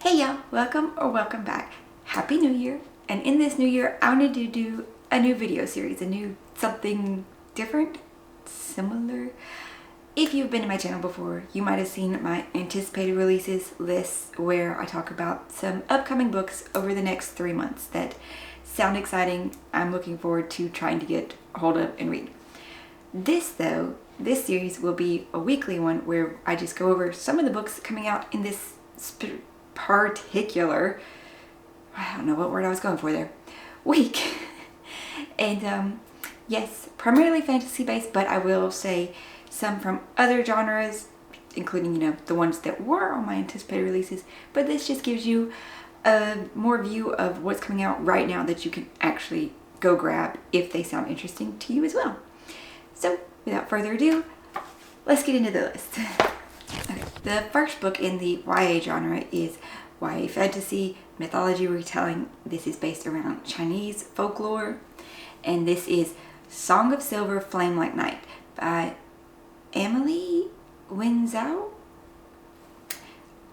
Hey y'all, welcome or welcome back. Happy New Year. And in this new year, I wanted to do a new video series, something different, similar. If you've been to my channel before, you might have seen my anticipated releases list where I talk about some upcoming books over the next 3 months that sound exciting. I'm looking forward to trying to get hold of and read. This series will be a weekly one where I just go over some of the books coming out in this particular, I don't know what word I was going for there, week. And yes, primarily fantasy based, but I will say some from other genres, including, the ones that were on my anticipated releases. But this just gives you a more view of what's coming out right now that you can actually go grab if they sound interesting to you as well. So without further ado, let's get into the list. Okay, the first book in the YA genre is YA fantasy mythology retelling. This is based around Chinese folklore, and this is Song of Silver Flame Like Night by Emily Wen Zhao.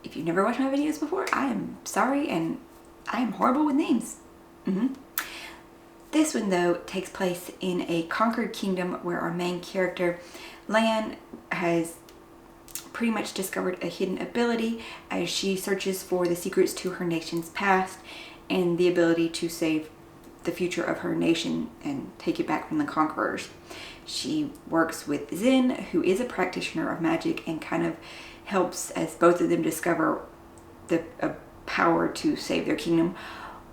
If you've never watched my videos before, I am sorry, and I am horrible with names. This one, though, takes place in a conquered kingdom where our main character, Lan, has pretty much discovered a hidden ability as she searches for the secrets to her nation's past and the ability to save the future of her nation and take it back from the conquerors. She works with Zen, who is a practitioner of magic, and kind of helps as both of them discover the power to save their kingdom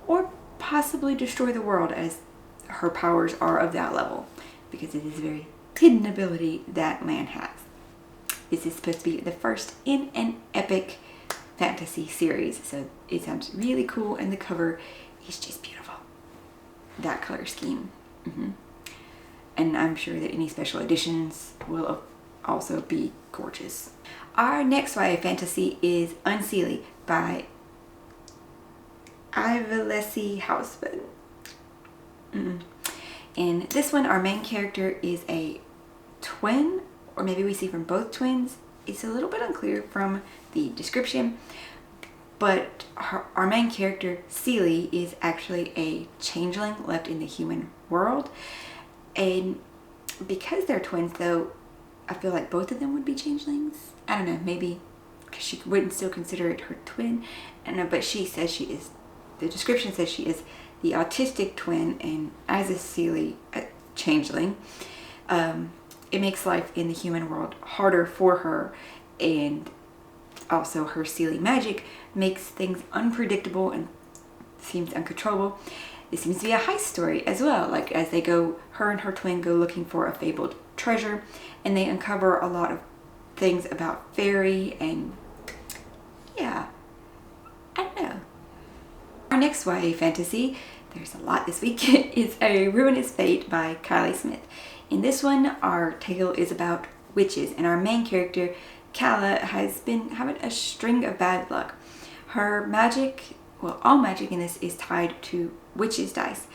or possibly destroy the world, as her powers are of that level, because it is a very hidden ability that Lan has. This is supposed to be the first in an epic fantasy series, so it sounds really cool, and the cover is just beautiful. That color scheme. And I'm sure that any special editions will also be gorgeous. Our next YA fantasy is Unseelie by Ivelisse Hausman. In this one, our main character is a twin, or maybe we see from both twins. It's a little bit unclear from the description, but our main character, Seelie, is actually a changeling left in the human world. And because they're twins, though, I feel like both of them would be changelings. I don't know, maybe because she wouldn't still consider it her twin. I don't know, but she says she is, the description says she is the autistic twin, and as a Seelie, a changeling, it makes life in the human world harder for her, and also her Seelie magic makes things unpredictable and seems uncontrollable. It seems to be a heist story as well, like as her and her twin go looking for a fabled treasure, and they uncover a lot of things about fairy, and yeah, I don't know. Our next YA fantasy, there's a lot this week, is A Ruinous Fate by Kylie Smith. In this one, our tale is about witches, and our main character, Kala, has been having a string of bad luck. Her magic, well, all magic in this is tied to witches' dice,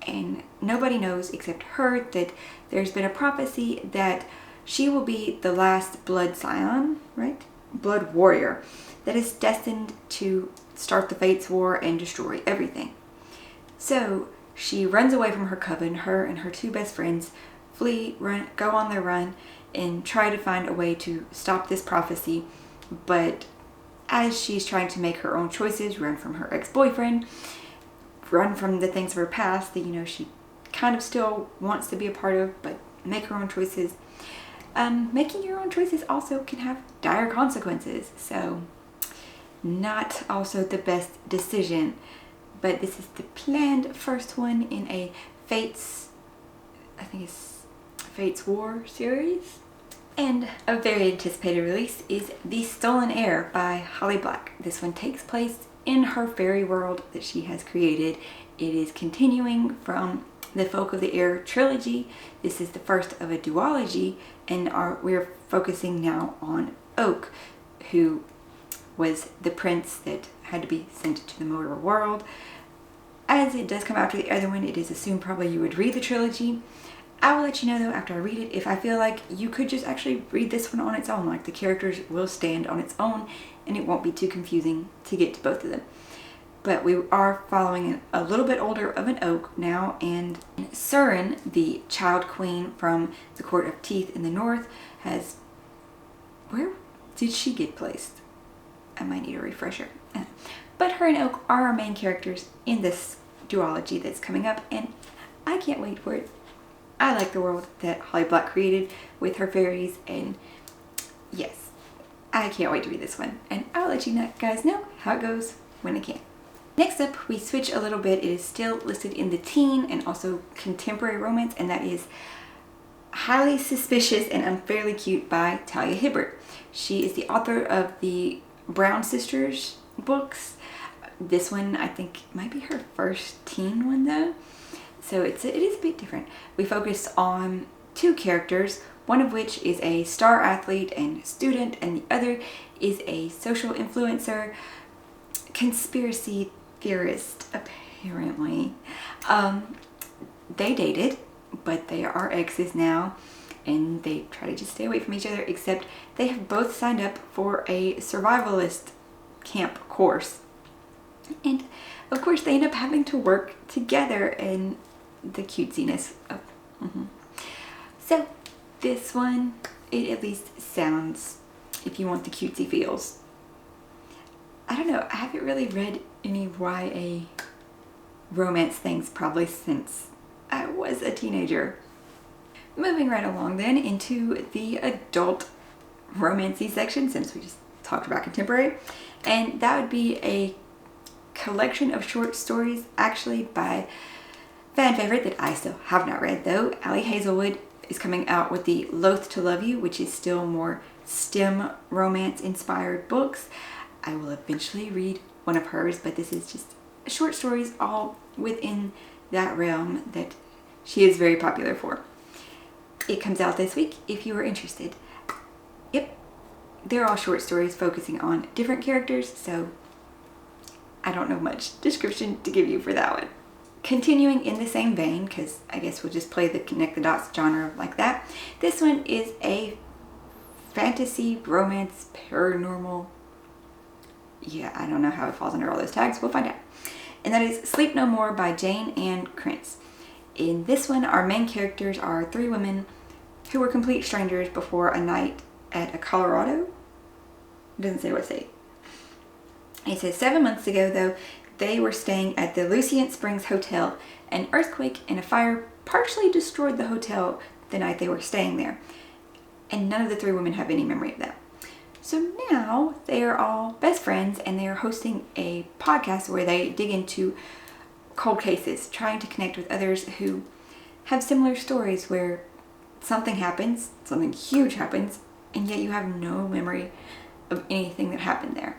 and nobody knows except her that there's been a prophecy that she will be the last blood scion, right? Blood warrior that is destined to start the Fates War and destroy everything. So she runs away from her coven. Her and her two best friends go on their run and try to find a way to stop this prophecy. But as she's trying to make her own choices, run from her ex-boyfriend, run from the things of her past that she kind of still wants to be a part of, but make her own choices. Making your own choices also can have dire consequences, so not also the best decision. But this is the planned first one in a Fates War series. And a very anticipated release is The Stolen Heir by Holly Black. This one takes place in her fairy world that she has created. It is continuing from the Folk of the Air trilogy. This is the first of a duology, and we're focusing now on Oak, who was the prince that had to be sent to the mortal world. As it does come after the other one, it is assumed probably you would read the trilogy. I will let you know though after I read it if I feel like you could just actually read this one on its own. Like the characters will stand on its own and it won't be too confusing to get to both of them. But we are following a little bit older of an oak now, and Surin, the child queen from the Court of Teeth in the north, has... Where did she get placed? I might need a refresher. But her and Oak are our main characters in this duology that's coming up, and I can't wait for it. I like the world that Holly Black created with her fairies, and yes, I can't wait to read this one. And I'll let you guys know how it goes when I can. Next up, we switch a little bit. It is still listed in the teen and also contemporary romance, and that is Highly Suspicious and Unfairly Cute by Talia Hibbert. She is the author of the Brown Sisters books. This one, I think, might be her first teen one though. So it is a bit different. We focus on two characters, one of which is a star athlete and student, and the other is a social influencer, conspiracy theorist, apparently. They dated, but they are exes now, and they try to just stay away from each other, except they have both signed up for a survivalist camp course. And of course they end up having to work together, and the cutesiness of... So this one, it at least sounds, if you want the cutesy feels. I don't know, I haven't really read any YA romance things probably since I was a teenager. Moving right along then into the adult romancy section, since we just talked about contemporary, and that would be a collection of short stories actually by fan favorite that I still have not read though. Ali Hazelwood is coming out with the Loath to Love You, which is still more STEM romance inspired books. I will eventually read one of hers, but this is just short stories all within that realm that she is very popular for. It comes out this week if you are interested. Yep, they're all short stories focusing on different characters, so I don't know much description to give you for that one. Continuing in the same vein, because I guess we'll just play the connect the dots genre like that, this one is a fantasy, romance, paranormal... Yeah, I don't know how it falls under all those tags. We'll find out. And that is Sleep No More by Jane Ann Krentz. In this one, our main characters are three women who were complete strangers before a night at a Colorado. It doesn't say what state. It says 7 months ago, though, they were staying at the Lucient Springs Hotel. An earthquake and a fire partially destroyed the hotel the night they were staying there. And none of the three women have any memory of that. So now they are all best friends, and they are hosting a podcast where they dig into cold cases, trying to connect with others who have similar stories where something happens, something huge happens, and yet you have no memory of anything that happened there.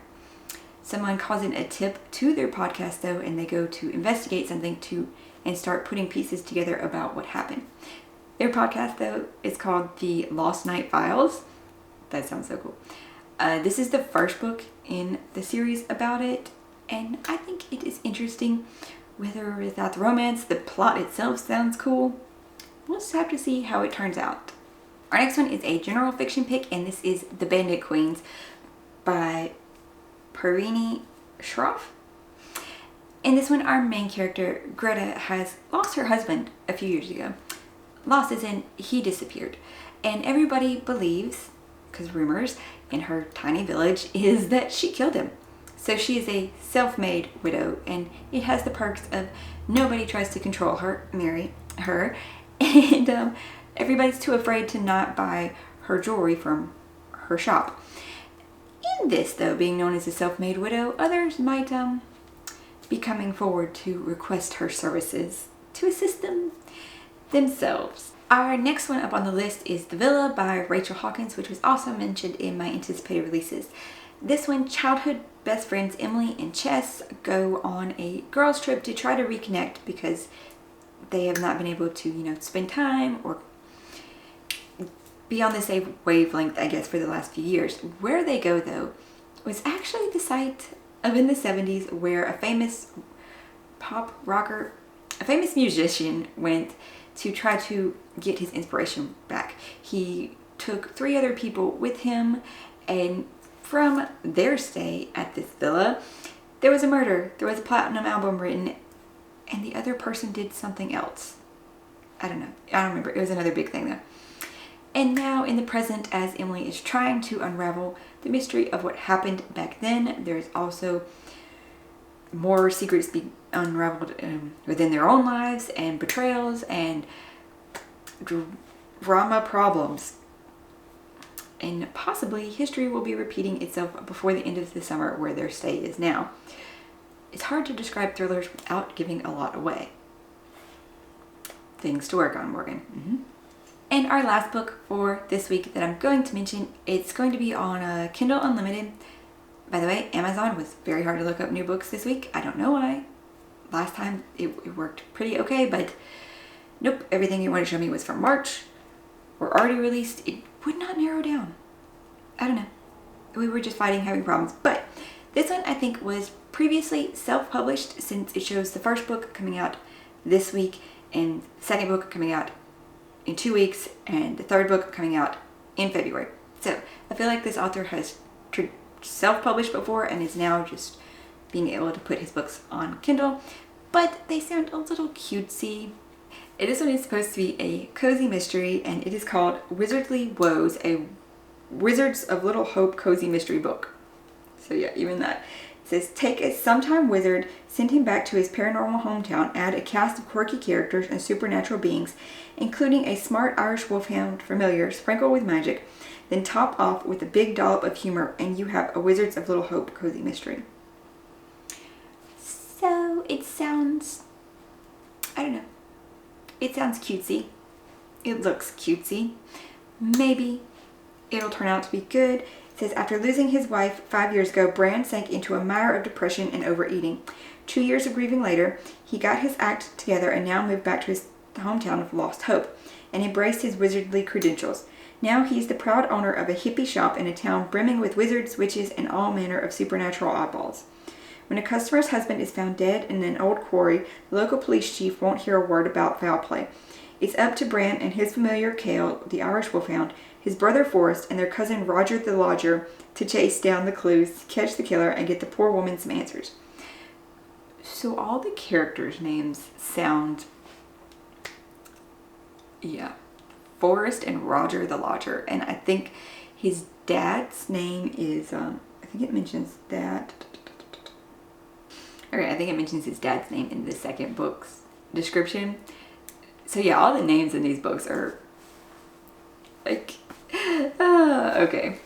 Someone calls in a tip to their podcast though, and they go to investigate something and start putting pieces together about what happened. Their podcast though is called The Lost Night Files. That sounds so cool. This is the first book in the series about it, and I think it is interesting. Whether without the romance, the plot itself sounds cool. We'll just have to see how it turns out. Our next one is a general fiction pick, and this is The Bandit Queens by Parvini Shroff. In this one, our main character, Greta, has lost her husband a few years ago. Lost as in he disappeared. And everybody believes, because rumors in her tiny village is that she killed him. So she is a self-made widow, and it has the perks of nobody tries to control her, marry her, and everybody's too afraid to not buy her jewelry from her shop. In this, though, being known as a self-made widow, others might be coming forward to request her services to assist them themselves. Our next one up on the list is The Villa by Rachel Hawkins, which was also mentioned in my anticipated releases. This one, childhood best friends Emily and Chess go on a girls' trip to try to reconnect because they have not been able to, spend time or be on the same wavelength, I guess, for the last few years. Where they go, though, was actually the site of in the 70s where a famous pop rocker, a famous musician went to try to get his inspiration back. He took 3 other people with him, and from their stay at this villa, there was a murder, there was a platinum album written, and the other person did something else. I don't know. I don't remember. It was another big thing though. And now in the present, as Emily is trying to unravel the mystery of what happened back then, there's also more secrets being unraveled within their own lives, and betrayals and drama problems. And possibly history will be repeating itself before the end of the summer where their stay is now. It's hard to describe thrillers without giving a lot away. Things to work on, Morgan. And our last book for this week that I'm going to mention, it's going to be on Kindle Unlimited. By the way, Amazon was very hard to look up new books this week. I don't know why. Last time it worked pretty okay, but nope, everything you wanted to show me was from March or already released. It would not narrow down. I don't know. We were just having problems. But this one I think was previously self-published, since it shows the first book coming out this week and the second book coming out in 2 weeks and the third book coming out in February. So I feel like this author has self-published before and is now just being able to put his books on Kindle, but they sound a little cutesy. This one is supposed to be a cozy mystery, and it is called Wizardly Woes, a Wizards of Little Hope cozy mystery book. So yeah, even that. It says, take a sometime wizard, send him back to his paranormal hometown, add a cast of quirky characters and supernatural beings, including a smart Irish wolfhound familiar sprinkled with magic, then top off with a big dollop of humor, and you have a Wizards of Little Hope cozy mystery. So it sounds, I don't know, it sounds cutesy. It looks cutesy. Maybe it'll turn out to be good. It says, after losing his wife 5 years ago, Bran sank into a mire of depression and overeating. 2 years of grieving later, he got his act together and now moved back to his hometown of Lost Hope and embraced his wizardly credentials. Now he's the proud owner of a hippie shop in a town brimming with wizards, witches, and all manner of supernatural oddballs. When a customer's husband is found dead in an old quarry, the local police chief won't hear a word about foul play. It's up to Bran and his familiar Cale, the Irish wolfhound, his brother Forrest, and their cousin Roger the Lodger to chase down the clues, catch the killer, and get the poor woman some answers. So all the characters' names sound, yeah, Forrest and Roger the Lodger, and I think his dad's name is, I think it mentions that. Okay, I think it mentions his dad's name in the second book's description. So yeah, all the names in these books are like, okay.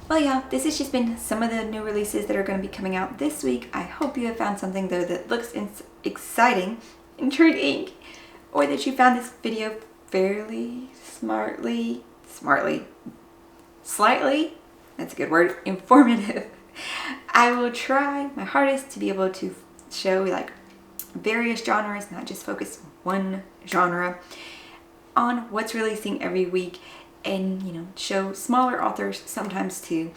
Well, yeah, this has just been some of the new releases that are going to be coming out this week. I hope you have found something though that looks exciting, intriguing, or that you found this video fairly slightly, that's a good word, informative. I will try my hardest to be able to show like various genres, not just focus one genre, on what's releasing every week, and you know, show smaller authors sometimes too.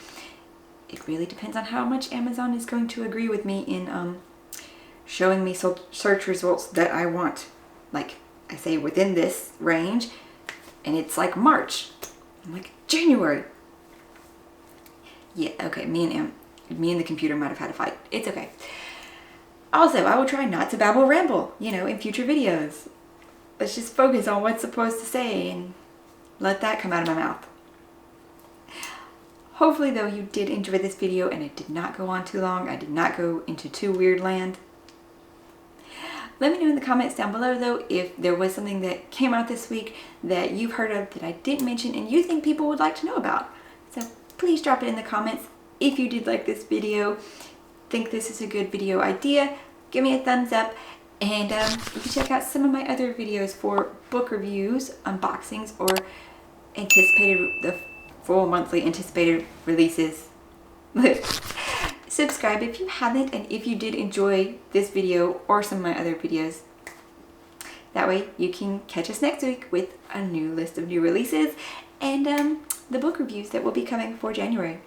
It really depends on how much Amazon is going to agree with me in showing me search results that I want. Like I say, within this range, and it's like March. I'm like, January. Yeah, okay, me and the computer might have had a fight. It's okay. Also, I will try not to babble ramble, you know, in future videos. Let's just focus on what's supposed to say and let that come out of my mouth. Hopefully though you did enjoy this video and it did not go on too long. I did not go into too weird land. Let me know in the comments down below though if there was something that came out this week that you've heard of that I didn't mention and you think people would like to know about. So please drop it in the comments. If you did like this video, think this is a good video idea, give me a thumbs up, and you can check out some of my other videos for book reviews, unboxings, or the full monthly anticipated releases. Subscribe if you haven't, and if you did enjoy this video or some of my other videos. That way you can catch us next week with a new list of new releases and the book reviews that will be coming for January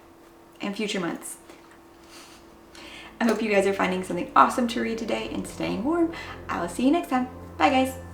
and future months. I hope you guys are finding something awesome to read today and staying warm. I will see you next time. Bye guys.